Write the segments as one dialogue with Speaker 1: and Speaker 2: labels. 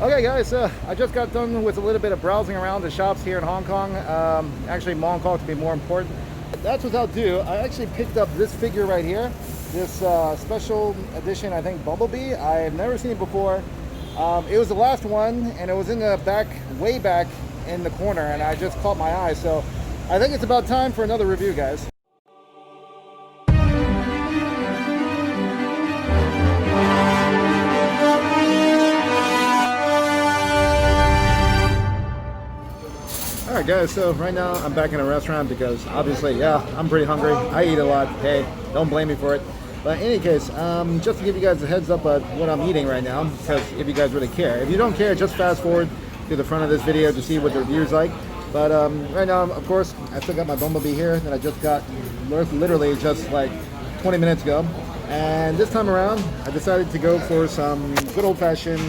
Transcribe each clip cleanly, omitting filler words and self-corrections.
Speaker 1: Okay guys, so I just got done with a little bit of browsing around the shops here in Hong Kong. Actually Hong Kong to be more important. That's without ado, I actually picked up this figure right here. This special edition, I think, Bumblebee. I've never seen it before. It was the last one and it was in the back, way back in the corner, and I just caught my eye. So I think it's about time for another review, guys. Alright guys, so right now I'm back in a restaurant because obviously, yeah, I'm pretty hungry. I eat a lot. Hey, don't blame me for it. But in any case, just to give you guys a heads up of what I'm eating right now, because if you guys really care. If you don't care, just fast forward to the front of this video to see what the review's like. But right now, of course, I still got my Bumblebee here that I just got literally just like 20 minutes ago. And this time around, I decided to go for some good old-fashioned,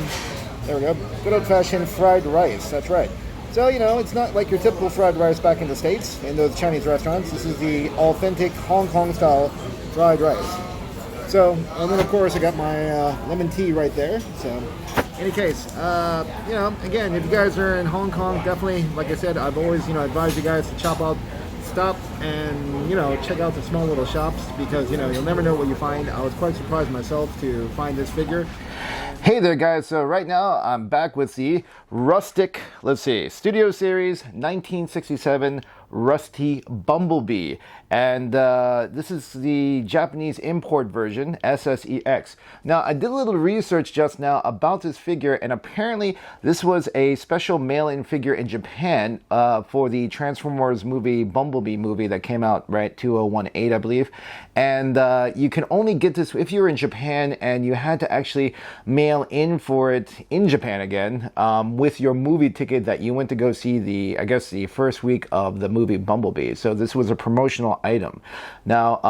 Speaker 1: there we go, good old-fashioned fried rice. That's right. So, you know, it's not like your typical fried rice back in the States, in those Chinese restaurants. This is the authentic Hong Kong style fried rice. So, and then of course I got my lemon tea right there. So, in any case, you know, again, if you guys are in Hong Kong, definitely, like I said, I've always, you know, advised you guys to stop and, you know, check out the small little shops because, you know, you'll never know what you find. I was quite surprised myself to find this figure. Hey there guys, so right now I'm back with the rustic, let's see, Studio Series 1967 Rusty Bumblebee, and this is the Japanese import version, SSEX. Now I did a little research just now about this figure, and apparently this was a special mail-in figure in Japan for the Transformers movie, Bumblebee movie that came out, right, 2018 I believe, and you can only get this if you're in Japan, and you had to actually mail in for it in Japan again with your movie ticket that you went to go see the, I guess, the first week of the movie Bumblebee. So this was a promotional item. Now,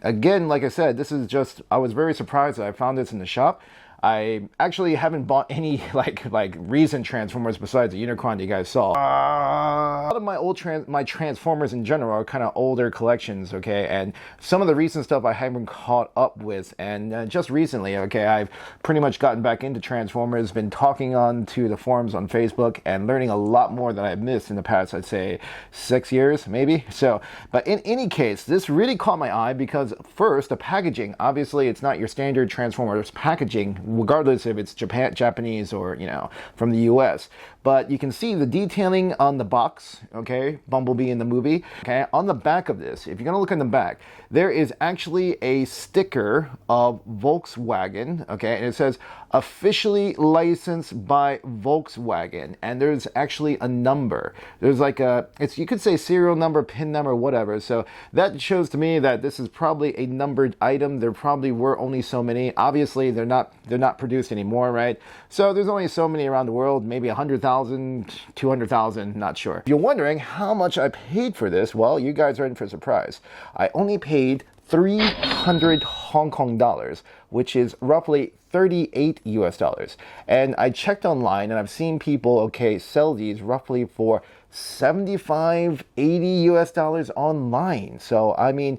Speaker 1: again, like I said, this is just, I was very surprised that I found this in the shop. I actually haven't bought any like recent Transformers besides the Unicron you guys saw. A lot of my old Transformers in general are kind of older collections, okay, and some of the recent stuff I haven't caught up with, and just recently, okay, I've pretty much gotten back into Transformers, been talking on to the forums on Facebook, and learning a lot more than I've missed in the past, I'd say 6 years, maybe. So, but in any case, this really caught my eye because first, the packaging, obviously it's not your standard Transformers packaging, regardless if it's Japanese or, you know, from the US. But you can see the detailing on the box, okay, Bumblebee in the movie, okay. On the back of this, if you're gonna look in the back, there is actually a sticker of Volkswagen, okay, and it says officially licensed by Volkswagen, and there's actually a number. There's like a, it's, you could say serial number, pin number, whatever. So that shows to me that this is probably a numbered item. There probably were only so many. Obviously, they're not produced anymore, right? So there's only so many around the world, maybe 100,000, 200,000, not sure. If you're wondering how much I paid for this, well, you guys are in for a surprise. I only paid 300 Hong Kong dollars, which is roughly 38 US dollars. And I checked online and I've seen people, okay, sell these roughly for 75, 80 US dollars online. So, I mean,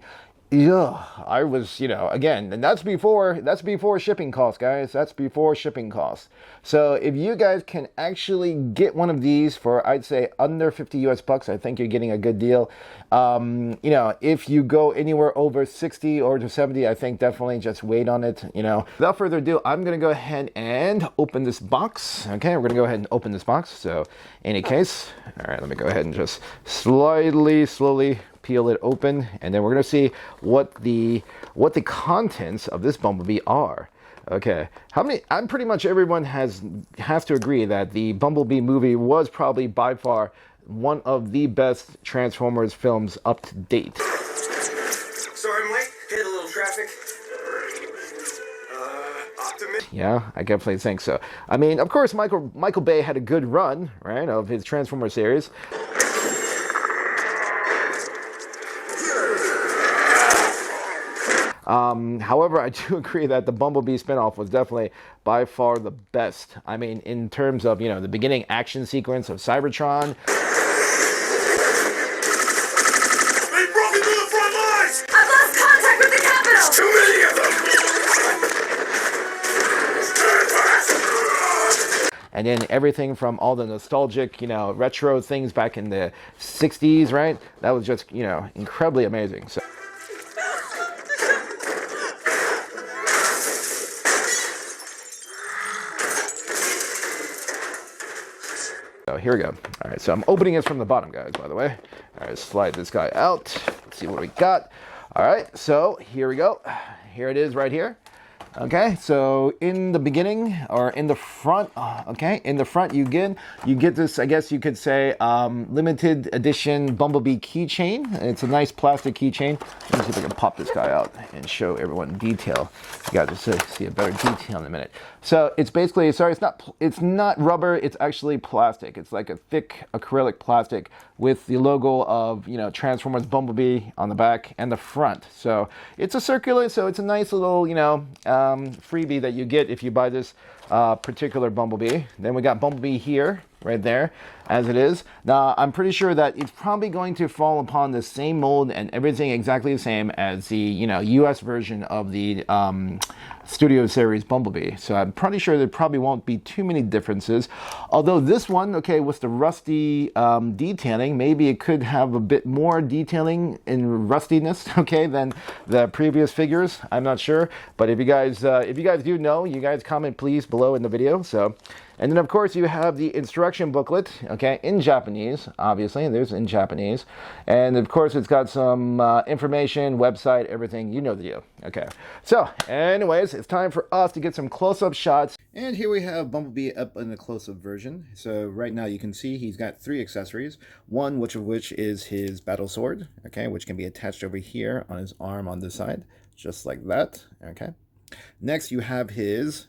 Speaker 1: yeah, I was, you know, again, and that's before shipping costs, guys. That's before shipping costs. So if you guys can actually get one of these for, I'd say, under 50 US bucks, I think you're getting a good deal. You know, if you go anywhere over 60 or to 70, I think definitely just wait on it, you know. Without further ado, I'm going to go ahead and open this box. Okay, we're going to go ahead and open this box. So in any case, all right, let me go ahead and just slowly peel it open, and then we're going to see what the contents of this Bumblebee are. Okay, I'm pretty much everyone has to agree that the Bumblebee movie was probably by far one of the best Transformers films up to date.
Speaker 2: Sorry I'm late, hit a little traffic. Optimus?
Speaker 1: Yeah, I definitely think so. I mean, of course, Michael Bay had a good run, right, of his Transformers series. However, I do agree that the Bumblebee spinoff was definitely by far the best. I mean, in terms of, you know, the beginning action sequence of Cybertron.
Speaker 2: They broke into the front lines!
Speaker 3: I've lost contact with the Capitol!
Speaker 2: Too many of them!
Speaker 1: and then everything from all the nostalgic, retro things back in the 60s, right? That was just, incredibly amazing. So here we go. All right, so I'm opening this from the bottom, guys, by the way. All right, slide this guy out. Let's see what we got. All right, so here we go. Here it is right here. Okay, so in the beginning, or in the front, in the front you get this, I guess you could say, limited edition Bumblebee Keychain. It's a nice plastic keychain. Let me see if I can pop this guy out and show everyone in detail. You guys will see a better detail in a minute. So it's basically, it's not rubber, it's actually plastic. It's like a thick acrylic plastic with the logo of, Transformers Bumblebee on the back and the front. So it's a circular, so it's a nice little, freebie that you get if you buy this particular Bumblebee. Then we got Bumblebee here, right there, as it is. Now, I'm pretty sure that it's probably going to fall upon the same mold and everything exactly the same as the, US version of the Studio Series Bumblebee. So I'm pretty sure there probably won't be too many differences. Although this one, with the rusty detailing, maybe it could have a bit more detailing and rustiness, than the previous figures. I'm not sure. But if you guys do know, you guys comment please below in the video. So, and then of course you have the instruction booklet, in Japanese, obviously, there's in Japanese. And of course it's got some information, website, everything, you know the deal. Okay, so anyways, it's time for us to get some close-up shots. And here we have Bumblebee up in the close-up version. So right now you can see he's got 3 accessories, one which is his battle sword, which can be attached over here on his arm on this side, just like that, Next you have his,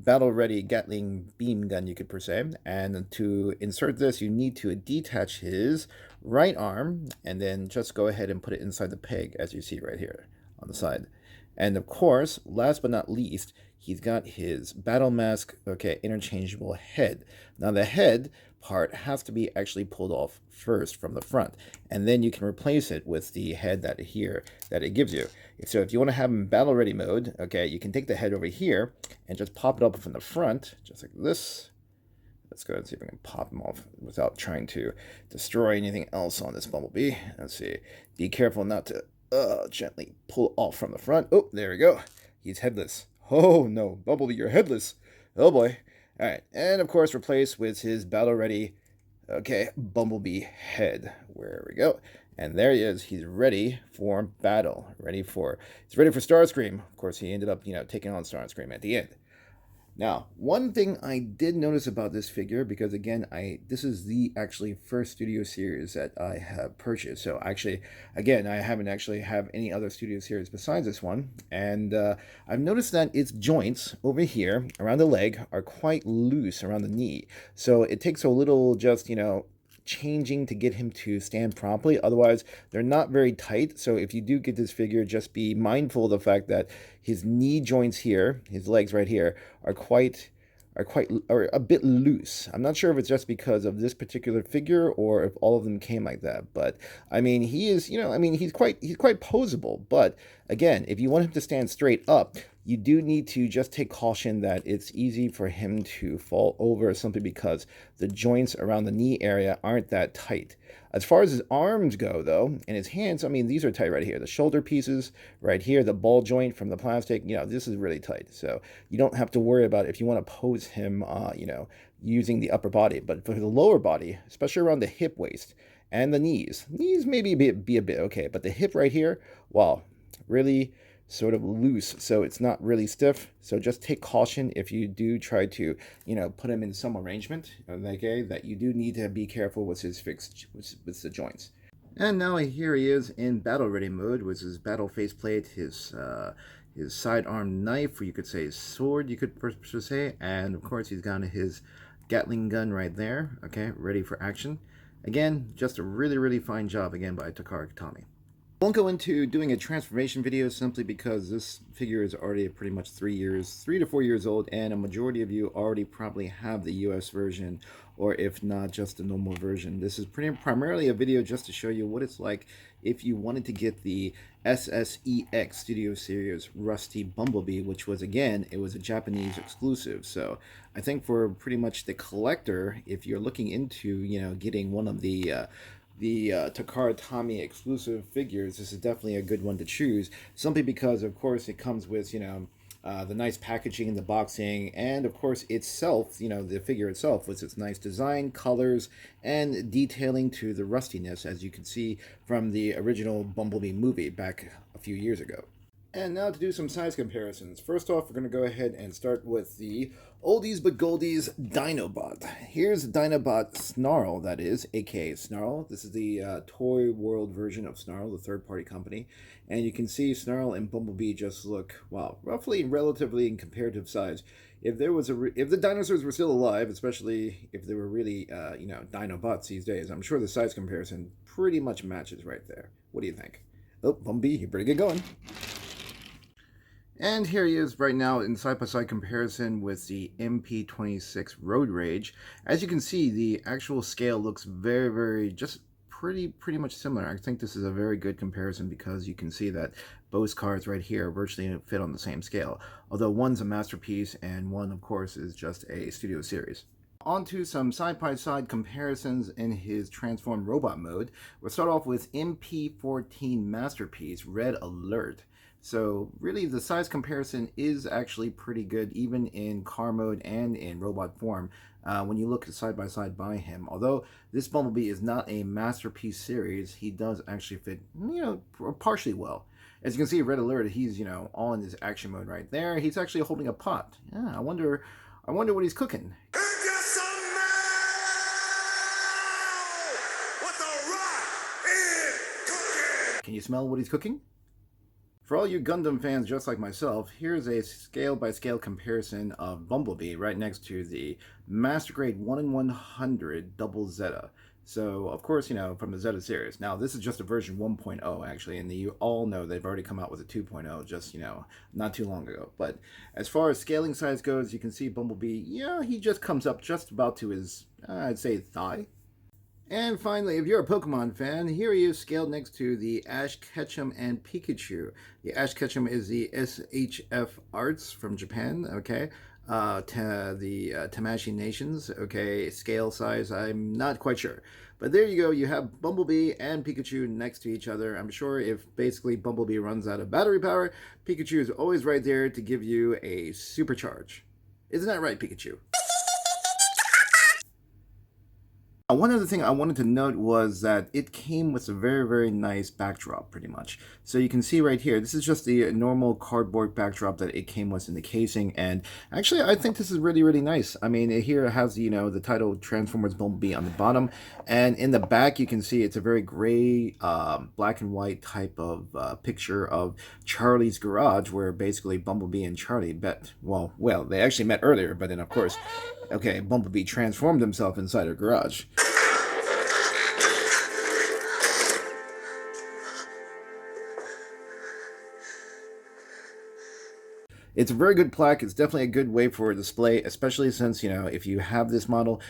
Speaker 1: battle-ready Gatling beam gun, you could per se. And to insert this, you need to detach his right arm and then just go ahead and put it inside the peg, as you see right here on the side. And of course, last but not least, he's got his battle mask, interchangeable head. Now the head part has to be actually pulled off first from the front, and then you can replace it with the head that it gives you. So if you want to have him battle ready mode, you can take the head over here and just pop it up from the front, just like this. Let's go ahead and see if I can pop him off without trying to destroy anything else on this Bumblebee. Let's see. Be careful not to gently pull off from the front. Oh, there we go. He's headless. Oh no, Bumblebee, you're headless. Oh boy. All right, and of course replace with his battle-ready, Bumblebee head. Where we go, and there he is. He's ready for battle. He's ready for Starscream. Of course, he ended up, taking on Starscream at the end. Now, one thing I did notice about this figure, because again, this is the actually first Studio Series that I have purchased. So actually, again, I haven't actually have any other Studio Series besides this one. And I've noticed that its joints over here around the leg are quite loose around the knee. So it takes a little just, changing to get him to stand properly. Otherwise, they're not very tight. So if you do get this figure, just be mindful of the fact that his knee joints here, his legs right here, are a bit loose. I'm not sure if it's just because of this particular figure or if all of them came like that. But I mean, he is, he's quite posable. But again, if you want him to stand straight up, you do need to just take caution that it's easy for him to fall over simply because the joints around the knee area aren't that tight. As far as his arms go, though, and his hands, these are tight right here. The shoulder pieces right here, the ball joint from the plastic, this is really tight. So you don't have to worry about if you want to pose him, using the upper body. But for the lower body, especially around the hip waist and the knees maybe be a bit okay. But the hip right here, wow, really sort of loose, so it's not really stiff. So just take caution if you do try to, put him in some arrangement, that you do need to be careful with his with the joints. And now here he is in battle ready mode with his battle faceplate, his sidearm knife, or you could say his sword, you could say, and of course he's got his Gatling gun right there, ready for action. Again, just a really, really fine job again by Takara Tomy. Won't go into doing a transformation video simply because this figure is already pretty much 3 to 4 years old, and a majority of you already probably have the US version, or if not, just the normal version. This is primarily a video just to show you what it's like if you wanted to get the SSEX Studio Series Rusty Bumblebee, which was, again, it was a Japanese exclusive. So I think for pretty much the collector, if you're looking into, getting one of the Takara Tomy exclusive figures, this is definitely a good one to choose, simply because, of course, it comes with, the nice packaging, the boxing, and, of course, itself, the figure itself with its nice design, colors, and detailing to the rustiness, as you can see from the original Bumblebee movie back a few years ago. And now to do some size comparisons. First off, we're going to go ahead and start with the oldies but goldies Dinobot. Here's Dinobot Snarl, that is, aka Snarl. This is the Toy World version of Snarl, the third-party company. And you can see Snarl and Bumblebee just look, well, roughly relatively in comparative size. If there was if the dinosaurs were still alive, especially if they were really, Dinobots these days, I'm sure the size comparison pretty much matches right there. What do you think? Oh, Bumblebee, you better get going. And here he is right now in side-by-side comparison with the MP26 Road Rage. As you can see, the actual scale looks very, very, just pretty much similar. I think this is a very good comparison because you can see that both cars right here virtually fit on the same scale. Although one's a masterpiece and one, of course, is just a studio series. On to some side-by-side comparisons in his transformed robot mode. We'll start off with MP14 Masterpiece Red Alert. So really the size comparison is actually pretty good even in car mode and in robot form when you look side by side by him. Although this Bumblebee is not a masterpiece series, he does actually fit, partially well. As you can see, Red Alert, he's, all in his action mode right there. He's actually holding a pot. Yeah, I wonder what he's cooking. Can you smell what he's cooking? For all you Gundam fans just like myself, here's a scale-by-scale comparison of Bumblebee right next to the Master Grade 1/100 Double Zeta. So, of course, from the Zeta series. Now, this is just a version 1.0, actually, and you all know they've already come out with a 2.0 just, not too long ago. But as far as scaling size goes, you can see Bumblebee, he just comes up just about to his, I'd say, thigh. And finally, if you're a Pokemon fan, here he is scaled next to the Ash Ketchum and Pikachu. The Ash Ketchum is the SHF Arts from Japan, okay? The Tamashii Nations, okay? Scale size, I'm not quite sure. But there you go, you have Bumblebee and Pikachu next to each other. I'm sure if basically Bumblebee runs out of battery power, Pikachu is always right there to give you a supercharge. Isn't that right, Pikachu? One other thing I wanted to note was that it came with a very, very nice backdrop, pretty much. So you can see right here, this is just the normal cardboard backdrop that it came with in the casing. And actually, I think this is really, really nice. I mean, here it has, the title Transformers Bumblebee on the bottom. And in the back, you can see it's a very gray, black and white type of picture of Charlie's garage, where basically Bumblebee and Charlie met. Well, they actually met earlier, but then, of course, okay, Bumblebee transformed himself inside her garage. It's a very good plaque. It's definitely a good way for a display, especially since, if you have this model,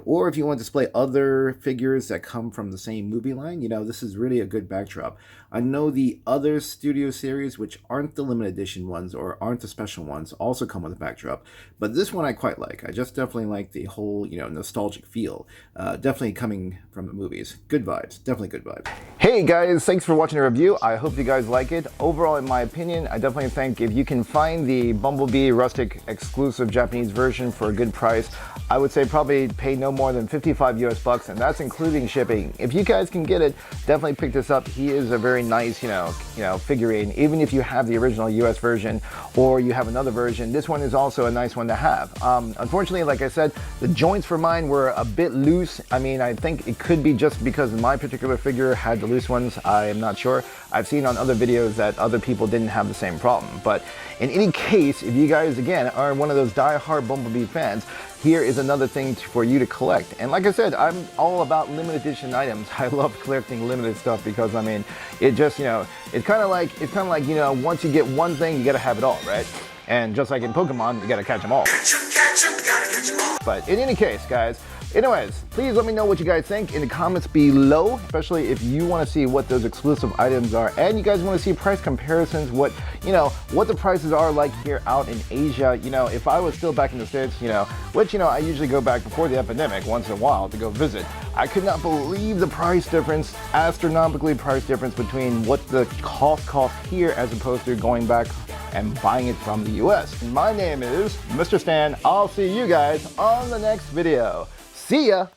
Speaker 1: or if you want to display other figures that come from the same movie line, this is really a good backdrop. I know the other studio series, which aren't the limited edition ones or aren't the special ones, also come with a backdrop. But this one I quite like. I just definitely like the whole, nostalgic feel. Definitely coming from the movies. Good vibes. Definitely good vibes. Hey guys, thanks for watching the review. I hope you guys like it. Overall, in my opinion, I definitely think if you can find the Bumblebee Rustic exclusive Japanese version for a good price, I would say probably pay no more than 55 US bucks, and that's including shipping. If you guys can get it, definitely pick this up. He is a very nice, figurine. Even if you have the original US version or you have another version, this one is also a nice one to have. Unfortunately, like I said, the joints for mine were a bit loose. I mean, I think it could be just because my particular figure had the loose ones. I am not sure. I've seen on other videos that other people didn't have the same problem. But in any case, if you guys, again, are one of those die-hard Bumblebee fans, here is another thing for you to collect. And like I said, I'm all about limited edition items. I love collecting limited stuff because I mean, it just, you know, it's kind of like, you know, once you get one thing, you gotta have it all, right? And just like in Pokemon, you gotta catch them all.
Speaker 2: Catch 'em, gotta catch 'em all.
Speaker 1: But in any case, guys, anyways, please let me know what you guys think in the comments below, especially if you want to see what those exclusive items are and you guys want to see price comparisons, what, you know, what the prices are like here out in Asia. You know, if I was still back in the States, you know, which, you know, I usually go back before the epidemic once in a while to go visit, I could not believe the price difference, astronomically price difference between what the cost here as opposed to going back and buying it from the US. And my name is Mr. Stan. I'll see you guys on the next video. See ya!